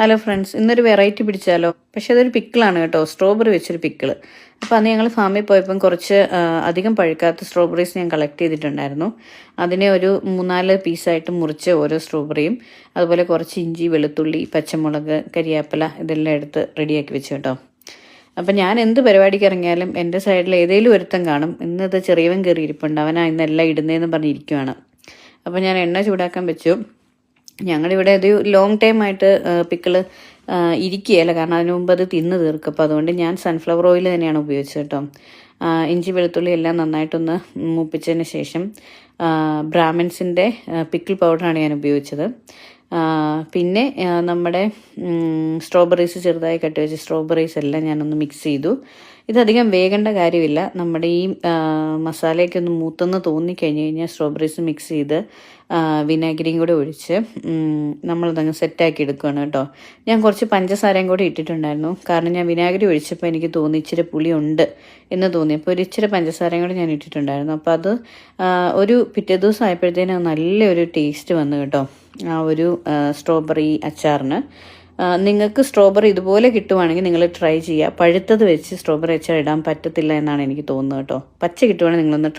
Hello friends, ഇന്നൊരു variety പിടിച്ചാലോ? പക്ഷെ അതൊരു പിക്കിളാണ് കേട്ടോ, സ്ട്രോബെറി വെച്ചൊരു പിക്കിള്. അപ്പോൾ അന്ന് ഞങ്ങൾ ഫാമിൽ പോയപ്പം കുറച്ച് അധികം പഴുക്കാത്ത സ്ട്രോബെറീസ് ഞാൻ കളക്ട് ചെയ്തിട്ടുണ്ടായിരുന്നു. അതിനെ ഒരു 3-4 പീസായിട്ട് മുറിച്ച് ഓരോ സ്ട്രോബെറിയും, അതുപോലെ കുറച്ച് ഇഞ്ചി, വെളുത്തുള്ളി, പച്ചമുളക്, കരിയാപ്പില ഇതെല്ലാം എടുത്ത് റെഡിയാക്കി വെച്ചു കേട്ടോ. അപ്പം ഞാൻ എന്ത് പരിപാടിക്ക് ഇറങ്ങിയാലും എൻ്റെ സൈഡിൽ ഏതെങ്കിലും ഒരുത്തം കാണും. ഇന്നത് ചെറിയവൻ കയറി ഇരിപ്പുണ്ട്, അവനാ ഇന്നെല്ലാം ഇടുന്നതെന്ന് പറഞ്ഞിരിക്കുവാണ്. അപ്പം ഞാൻ എണ്ണ ചൂടാക്കാൻ വെച്ചു. ഞങ്ങളിവിടെ ഒരു ലോങ് ടൈം ആയിട്ട് പിക്കിള് ഇരിക്കുകയല്ല, കാരണം അതിന് മുമ്പ് അത് തിന്ന് തീർക്കും. അപ്പോൾ അതുകൊണ്ട് ഞാൻ സൺഫ്ലവർ ഓയിൽ തന്നെയാണ് ഉപയോഗിച്ചത് കേട്ടോ. ഇഞ്ചി വെളുത്തുള്ളി എല്ലാം നന്നായിട്ടൊന്ന് മൂപ്പിച്ചതിന് ശേഷം ബ്രാഹ്മിൻസിൻ്റെ പിക്കിൾ പൗഡറാണ് ഞാൻ ഉപയോഗിച്ചത്. പിന്നെ നമ്മുടെ സ്ട്രോബെറീസ് ചെറുതായി കട്ട് വെച്ച് സ്ട്രോബെറീസ് എല്ലാം ഞാനൊന്ന് മിക്സ് ചെയ്തു. ഇതധികം വേകേണ്ട കാര്യമില്ല. നമ്മുടെ ഈ മസാലയൊക്കെ ഒന്ന് മൂത്തെന്ന് തോന്നിക്കഴിഞ്ഞ് കഴിഞ്ഞാൽ സ്ട്രോബെറീസ് മിക്സ് ചെയ്ത് വിനാഗിരിയും കൂടെ ഒഴിച്ച് നമ്മളതങ്ങ് സെറ്റാക്കി എടുക്കുകയാണ് കേട്ടോ. ഞാൻ കുറച്ച് പഞ്ചസാരയും കൂടി ഇട്ടിട്ടുണ്ടായിരുന്നു, കാരണം ഞാൻ വിനാഗിരി ഒഴിച്ചപ്പോൾ എനിക്ക് തോന്നി ഇച്ചിരി പുളി ഉണ്ട് എന്ന് തോന്നി. അപ്പോൾ ഒരു ഇച്ചിരി പഞ്ചസാരയും കൂടെ ഞാൻ ഇട്ടിട്ടുണ്ടായിരുന്നു. അപ്പോൾ അത് ഒരു പിറ്റേ ദിവസം ആയപ്പോഴത്തേനും നല്ലൊരു ടേസ്റ്റ് വന്നു കേട്ടോ ആ ഒരു സ്ട്രോബെറി അച്ചാറിന്. നിങ്ങൾക്ക് സ്ട്രോബെറി ഇതുപോലെ കിട്ടുവാണെങ്കിൽ നിങ്ങൾ ട്രൈ ചെയ്യുക. പഴുത്തത് വെച്ച് സ്ട്രോബെറി അച്ചാർ ഇടാൻ പറ്റത്തില്ല എന്നാണ് എനിക്ക് തോന്നുന്നത് കേട്ടോ. പച്ച കിട്ടുവാണെങ്കിൽ നിങ്ങളൊന്ന്